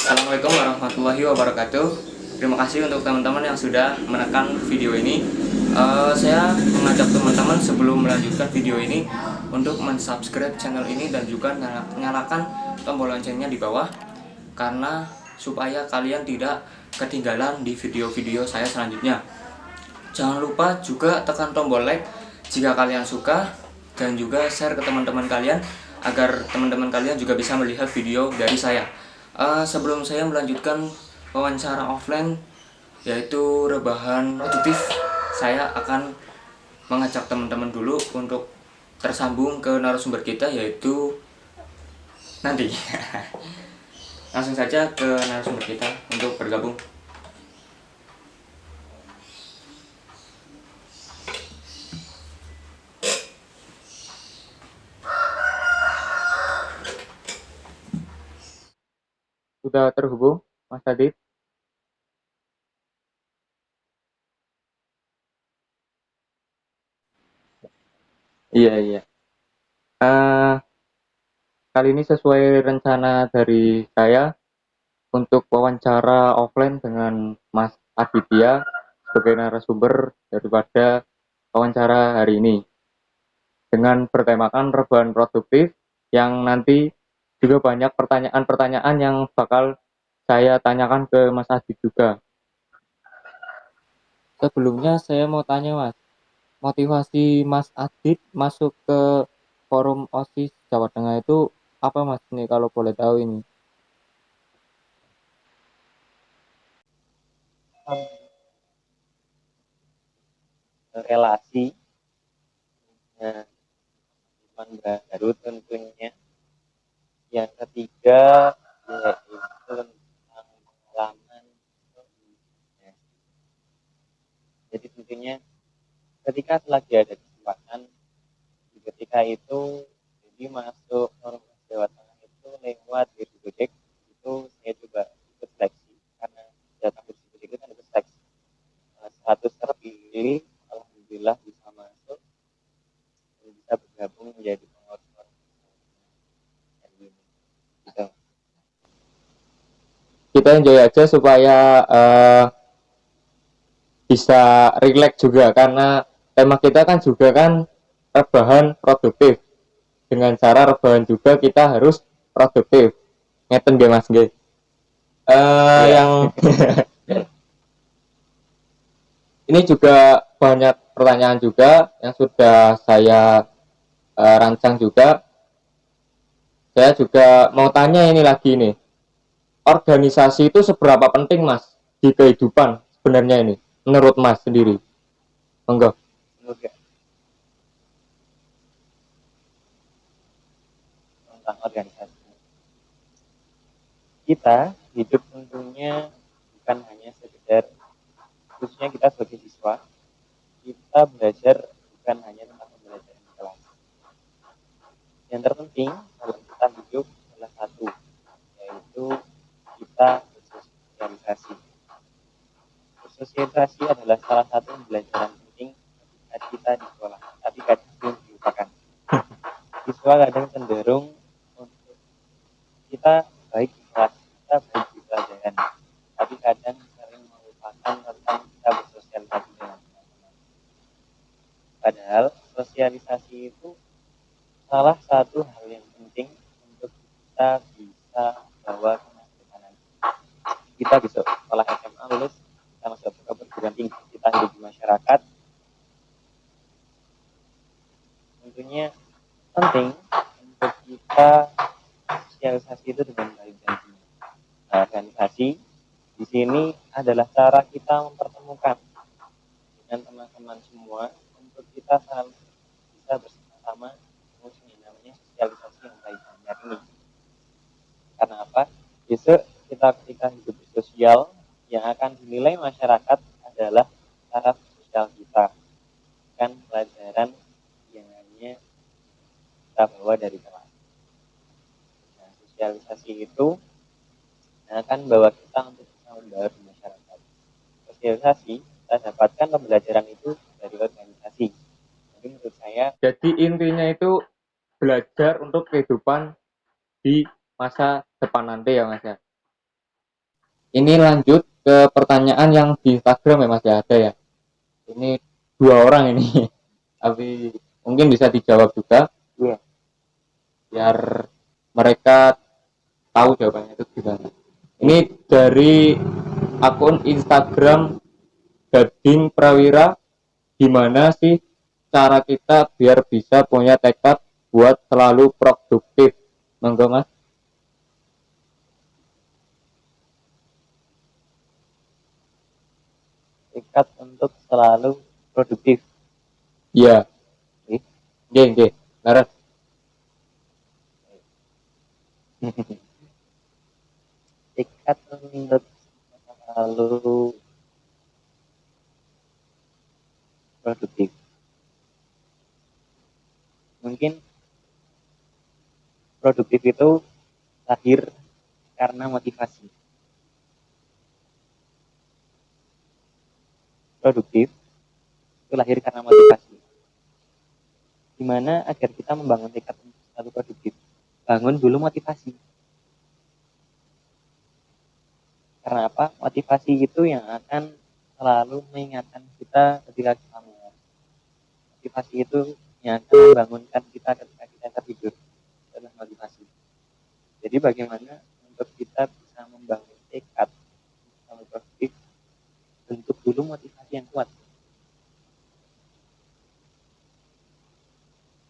Assalamualaikum warahmatullahi wabarakatuh. Terima kasih untuk teman-teman yang sudah menekan video ini. Saya mengajak teman-teman sebelum melanjutkan video ini untuk mensubscribe channel ini dan juga nyalakan tombol loncengnya di bawah, karena supaya kalian tidak ketinggalan di video-video saya selanjutnya. Jangan lupa juga tekan tombol like jika kalian suka, dan juga share ke teman-teman kalian agar teman-teman kalian juga bisa melihat video dari saya. Sebelum saya melanjutkan wawancara offline, yaitu rebahan produktif, saya akan mengajak teman-teman dulu untuk tersambung ke narasumber kita, yaitu nanti. Langsung saja ke narasumber kita untuk bergabung. Sudah terhubung, Mas Adit? Iya, iya. Eh, Kali ini sesuai rencana dari saya untuk wawancara offline dengan Mas Aditya sebagai narasumber daripada wawancara hari ini, dengan bertemakan rebahan produktif, yang nanti juga banyak pertanyaan-pertanyaan yang bakal saya tanyakan ke Mas Adit juga. Sebelumnya saya mau tanya, Mas, motivasi Mas Adit masuk ke forum OSIS Jawa Tengah itu apa, Mas, nih kalau boleh tahu ini? Relasi teman baru tentunya. Yang ketiga yaitu tentang pengalaman. Jadi tentunya ketika lagi ada kesempatan, ketika itu jadi masuk forum Jawa Tengah itu lewat Diri Gojek, itu saya coba ikut seleksi karena datang ke Diri Gojek kan ikut seleksi. 100 terpilih, alhamdulillah bisa masuk dan bisa bergabung menjadi pengurus gitu. Kita enjoy aja supaya bisa relax juga, karena tema kita kan juga kan rebahan produktif. Dengan cara rebahan juga kita harus produktif. Ngeten nggih, Mas nggih. Iya. Yang ini juga banyak pertanyaan juga yang sudah saya rancang juga. Saya juga mau tanya ini lagi nih. Organisasi itu seberapa penting, Mas, di kehidupan sebenarnya ini? Menurut Mas sendiri? Monggo. Semoga tentang organisasi. Kita hidup tentunya bukan hanya sekedar, khususnya kita sebagai siswa, kita belajar bukan hanya tentang pembelajaran di kelas. Yang terpenting dalam kita hidup adalah satu, yaitu kita bersosialisasi. Bersosialisasi adalah salah satu pembelajaran penting ketika kita di sekolah, tapi kadang belum dilupakan. Siswa kadang cenderung untuk kita baik di kelas, kita baik di pelajaran, tapi kadang sering melupakan tentang kita bersosialisasi dengan teman-teman. Padahal sosialisasi itu salah satu hal yang penting untuk kita bisa bawa ke masa depan nanti. Kita besok setelah SMA lulus, kita masuk ke perguruan tinggi, kita hidup di masyarakat, tentunya penting untuk kita sosialisasi itu dengan baik dan benar. Nah, organisasi di sini adalah cara kita mempertemukan dengan teman-teman semua untuk kita selalu bisa bersama-sama mengusung yang namanya sosialisasi yang baik dan benar ini. Karena apa? Besok kita ketika hidup sosial, yang akan dinilai masyarakat adalah cara sosial kita, bukan pelajaran yang hanya kita bawa dari kelas. Nah, sosialisasi itu akan bawa kita untuk bisa membaur di masyarakat. Sosialisasi kita dapatkan pembelajaran itu dari organisasi. Jadi menurut saya, Jadi intinya itu belajar untuk kehidupan di masa depan nanti ya, Mas ya. Ini lanjut ke pertanyaan yang di Instagram ya Mas ya, ada ya. Ini 2 orang ini. Tapi mungkin bisa dijawab juga. Iya. Biar mereka tahu jawabannya itu gimana. Ini dari akun Instagram Gading Prawira. Gimana sih cara kita biar bisa punya tekad buat selalu produktif? Monggo Mas. Tekad untuk selalu produktif. Iya, Oke. nggih, laras. Tekad untuk selalu produktif. Mungkin produktif itu lahir karena motivasi. Produktif itu lahir karena motivasi. Gimana agar kita membangun tekad untuk selalu produktif? Bangun dulu motivasi. Karena apa? Motivasi itu yang akan selalu mengingatkan kita ketika kita malas. Motivasi itu yang akan membangunkan kita ketika kita tertidur. Itu adalah motivasi. Jadi bagaimana untuk kita bisa membangun tekad selalu produktif? Bentuk dulu motivasi yang kuat.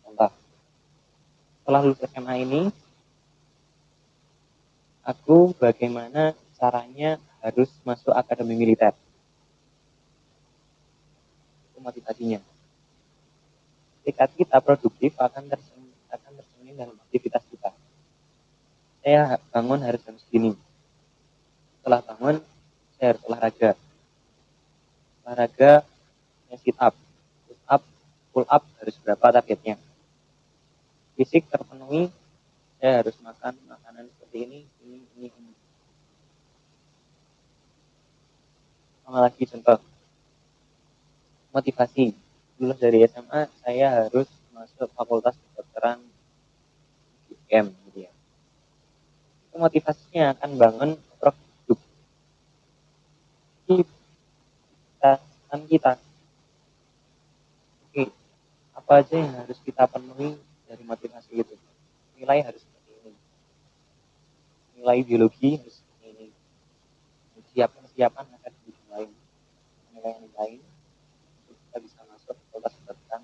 Contoh, setelah lulus SMA ini, aku bagaimana caranya harus masuk akademi militer. Itu motivasinya. Tekad kita produktif akan tercermin dalam aktivitas kita. Saya bangun harus jam segini. Setelah bangun, saya harus olahraga. Olahraga, saya sit up, push up, pull up harus berapa targetnya. Fisik terpenuhi, saya harus makan makanan seperti ini. Sama lagi contoh, motivasi. Lulus dari SMA, saya harus masuk fakultas kedokteran UGM, gitu ya. Itu motivasinya akan bangun produktif kita. Oke, apa aja yang harus kita penuhi dari motivasi itu? Nilai harus seperti ini. Nilai biologi harus seperti ini. Persiapan akan bidang lain. Nilai yang lain untuk kita bisa masuk fakultas kedokteran.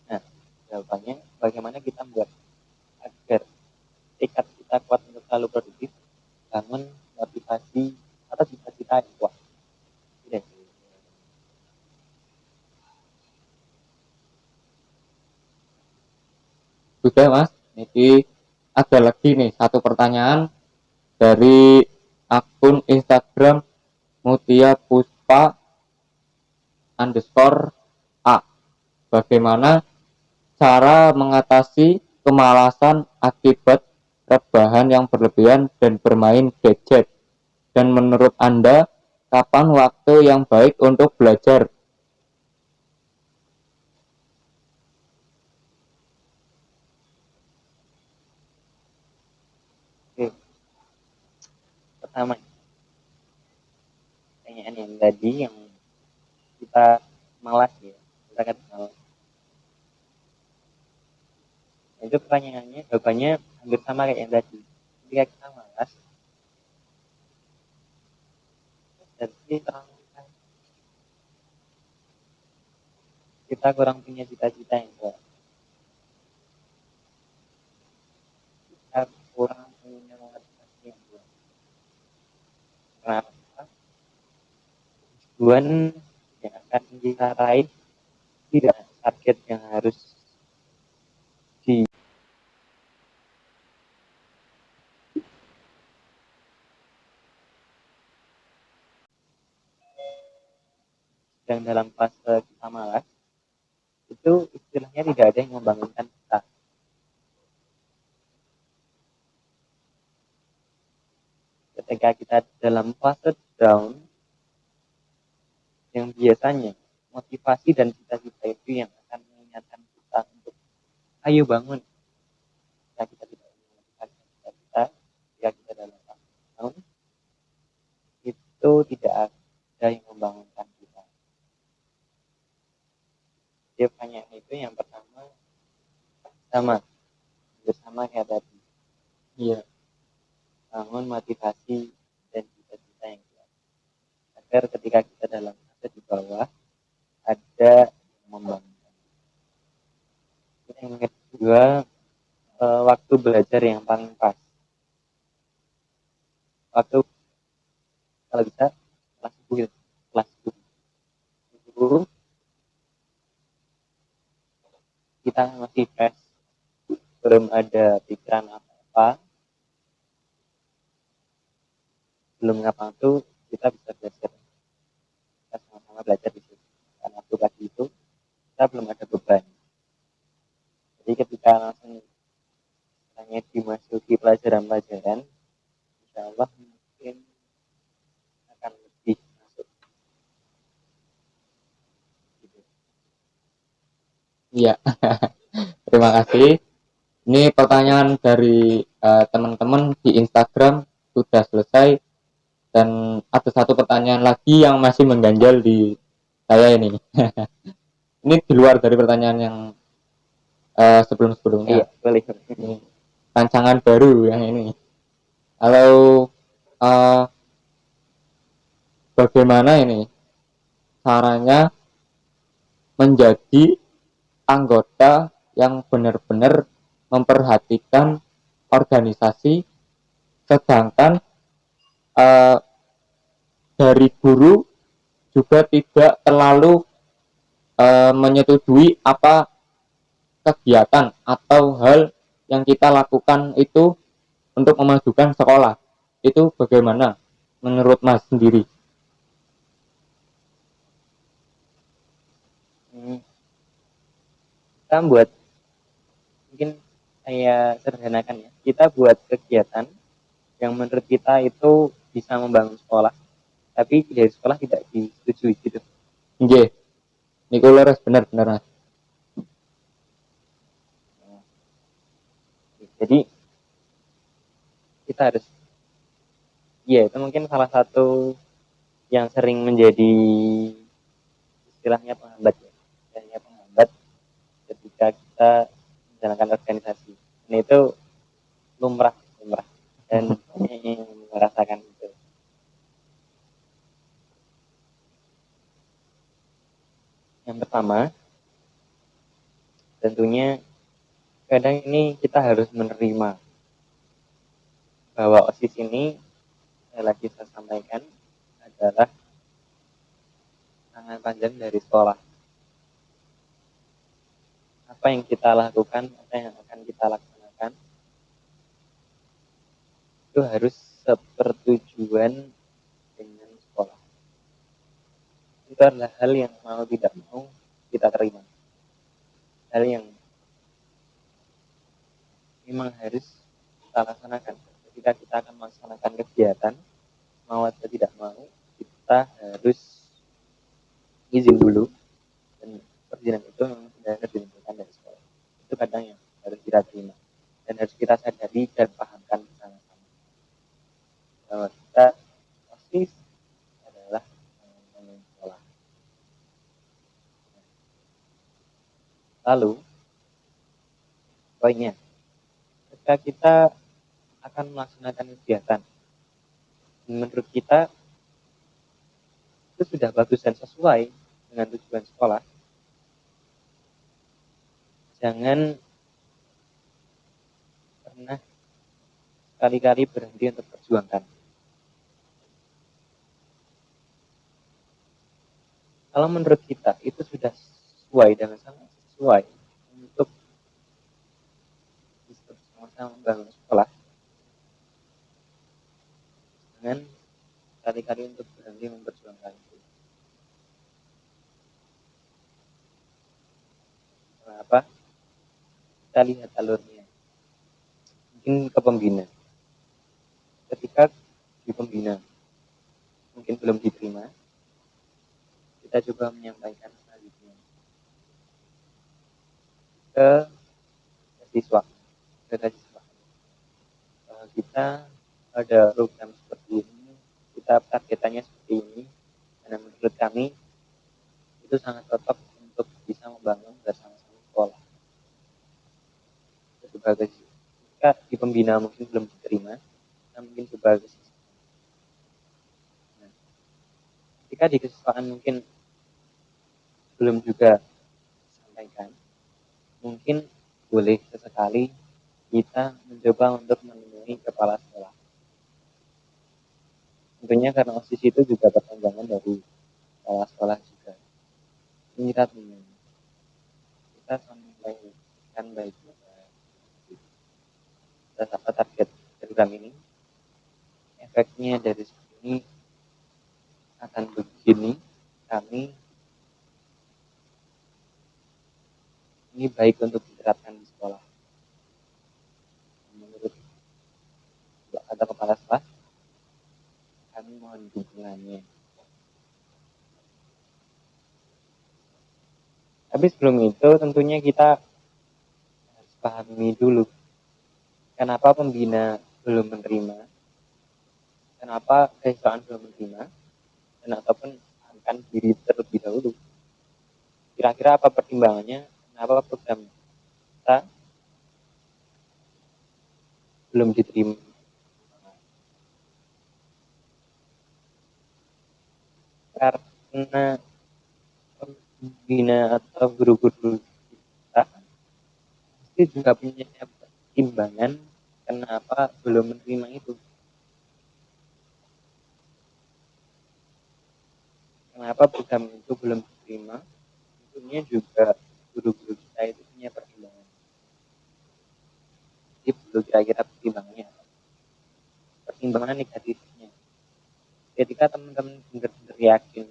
Nah, jawabannya bagaimana kita membuat agar tekad kita kuat untuk selalu produktif, bangun motivasi atau cita-cita yang kuat. Sudah Mas, ini ada lagi nih satu pertanyaan dari akun Instagram Mutia Puspa underscore A. Bagaimana cara mengatasi kemalasan akibat rebahan yang berlebihan dan bermain gadget? Dan menurut Anda, kapan waktu yang baik untuk belajar? Oke, pertama pertanyaan yang tadi yang kita malas ya, kita kan malas. Itu pertanyaannya, jawabannya hampir sama kayak yang tadi. Ketika kita malas, jadi kita kurang punya cita-cita yang kuat. Kita kurang punya motivasi yang kuat. Kenapa? Tujuan yang akan kita raih tidak target yang harus di dan dalam fase kita malas itu istilahnya tidak ada yang membangunkan kita. Ketika kita dalam fase down, yang biasanya motivasi dan cita-cita itu yang akan mengingatkan kita untuk ayo bangun. Jika kita tidak memotivasi cita-cita, jika kita dalam fase down, bangun motivasi dan cita-cita yang kuat. Agar ketika kita dalam fase di bawah, ada yang membangun. Yang kedua, waktu belajar yang paling pas. Waktu kalau bisa kelas 10 itu kita masih fresh, belum ada pikiran apa-apa, belum ngapa tuh kita bisa belajar, kita sama-sama belajar di situ. Karena waktu pagi itu kita belum ada beban. Jadi ketika langsung hanya dimasuki pelajaran-pelajaran, insya Allah mungkin akan lebih masuk. Gitu. Iya. Terima kasih. Ini pertanyaan dari teman-teman di Instagram sudah selesai, dan ada satu pertanyaan lagi yang masih mengganjal di saya ini. Ini di luar dari pertanyaan yang sebelum-sebelumnya. Iya, boleh. Ini rancangan baru yang ini. Kalau bagaimana ini caranya menjadi anggota yang benar-benar memperhatikan organisasi, sedangkan dari guru juga tidak terlalu menyetujui apa kegiatan atau hal yang kita lakukan itu untuk memajukan sekolah. Itu bagaimana menurut Mas sendiri? Kita buat, mungkin saya sederhanakan ya, kita buat kegiatan yang menurut kita itu bisa membangun sekolah, tapi dari sekolah tidak disetujui gitu. Nggih. Niku leres benar-benar Mas. Jadi kita harus, ya itu mungkin salah satu yang sering menjadi istilahnya penghambat ya, istilahnya penghambat ketika kita menjalankan organisasi. Ini itu lumrah dan banyak yang merasakan itu. Yang pertama, tentunya kadang ini kita harus menerima bahwa OSIS ini, lagi saya sampaikan, adalah tangan panjang dari sekolah. Apa yang kita lakukan, apa yang akan kita laksanakan, itu harus sepertujuan dengan sekolah. Itu adalah hal yang mau tidak mau kita terima. Hal yang memang harus kita laksanakan. Ketika kita akan melaksanakan kegiatan, mau atau tidak mau, kita harus izin dulu, dan perizinan itu memang sudah harus ditentukan dari sekolah. Itu kadang yang harus kita terima dan harus kita sadari dan pahamkan bersama-sama bahwa kita OSIS adalah tanggung sekolah. Lalu poinnya, ketika kita akan melaksanakan kegiatan, menurut kita itu sudah bagus dan sesuai dengan tujuan sekolah, jangan pernah sekali-kali berhenti untuk perjuangkan. Kalau menurut kita itu sudah sesuai dan sangat sesuai untuk bersama-sama membangun sekolah, jangan sekali-kali untuk berhenti memperjuangkan itu. Kenapa? Kita lihat alurnya. Mungkin ke pembina. Ketika di pembina mungkin belum diterima, kita coba menyampaikan selanjutnya ke siswa, bahwa kita ada program seperti ini, kita targetannya seperti ini, dan menurut kami itu sangat cocok untuk bisa membangun bersama-sama sekolah. Sebagai jika di pembina mungkin belum diterima, kita mungkin coba kesesuaian. Nah, ketika di kesesuaian mungkin belum juga sampaikan, mungkin boleh sesekali kita mencoba untuk menemui kepala sekolah. Tentunya karena OSIS itu juga perpanjangan dari kepala sekolah juga. Ini kita temui, kita sampaikan baik atas apa target program ini, efeknya dari ini akan begini, kami ini baik untuk diterapkan di sekolah. Menurut kata kepala sekolah, kami mohon dukungannya. Tapi sebelum itu tentunya kita harus pahami dulu kenapa pembina belum menerima, kenapa kesesuaian belum menerima, dan ataupun akan diri terlebih dahulu. Kira-kira apa pertimbangannya, kenapa program kita belum diterima. Karena pembina atau guru-guru kita pasti juga punya pertimbangan kenapa belum menerima itu. Kenapa program itu belum diterima? Tentunya juga guru-guru kita itu punya pertimbangan. Jadi perlu kira-kira pertimbangannya. Pertimbangan negatifnya. Ketika teman-teman benar-benar yakin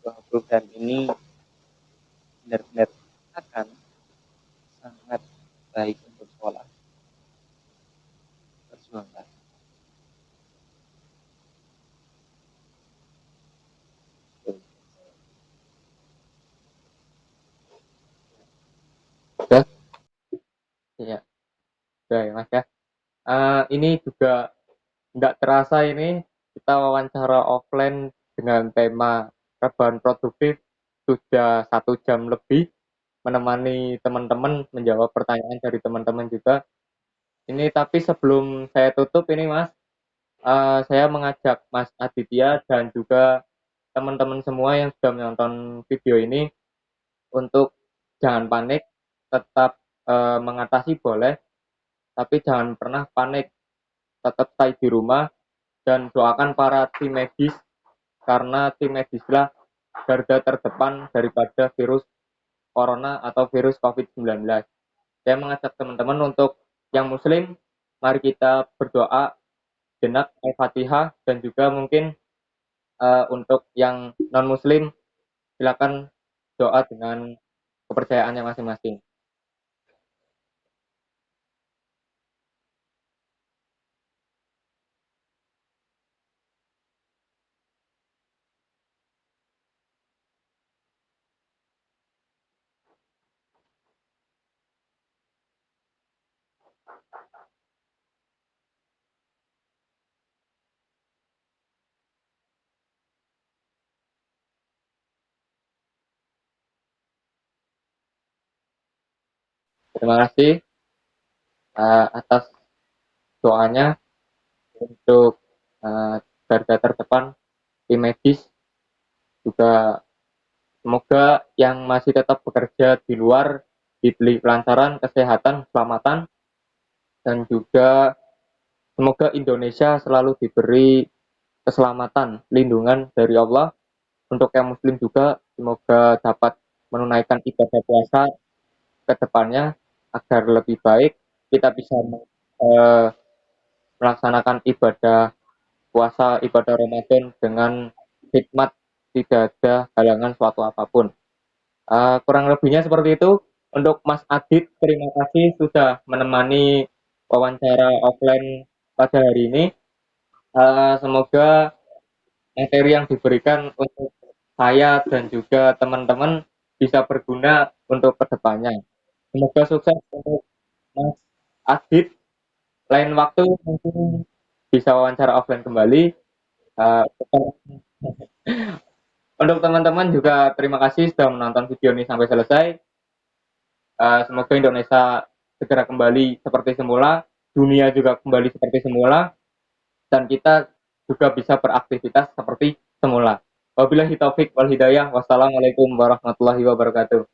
bahwa program ini benar-benar akan sangat baik untuk sekolah, perjuangkan. Udah, ya, udah ya Mas ya. Ini juga nggak terasa ini kita wawancara offline dengan tema rebahan produktif sudah 1 jam lebih menemani teman-teman menjawab pertanyaan dari teman-teman juga. Ini tapi sebelum saya tutup ini Mas, saya mengajak Mas Aditya dan juga teman-teman semua yang sudah menonton video ini untuk jangan panik, tetap mengatasi boleh, tapi jangan pernah panik, tetap stay di rumah dan doakan para tim medis karena tim medislah garda terdepan daripada virus corona atau virus COVID-19. Saya mengajak teman-teman untuk yang muslim, mari kita berdoa jenak Al-Fatihah dan juga mungkin untuk yang non muslim silakan doa dengan kepercayaannya masing-masing. Terima kasih atas doanya untuk garda terdepan tim medis, juga semoga yang masih tetap bekerja di luar diberi kelancaran, kesehatan, keselamatan, dan juga semoga Indonesia selalu diberi keselamatan, lindungan dari Allah. Untuk yang muslim juga semoga dapat menunaikan ibadah puasa ke depannya agar lebih baik, kita bisa melaksanakan ibadah puasa, ibadah Ramadan dengan hikmat, tidak ada halangan suatu apapun. Kurang lebihnya seperti itu. Untuk Mas Adit, terima kasih sudah menemani wawancara offline pada hari ini. Semoga materi yang diberikan untuk saya dan juga teman-teman bisa berguna untuk kedepannya. Semoga sukses untuk Mas Adit. Lain waktu mungkin bisa wawancara offline kembali. Uh, untuk teman-teman juga terima kasih sudah menonton video ini sampai selesai. Semoga Indonesia segera kembali seperti semula, dunia juga kembali seperti semula. dan kita juga bisa beraktivitas seperti semula. Wabillahi taufik wal hidayah. Wassalamualaikum warahmatullahi wabarakatuh.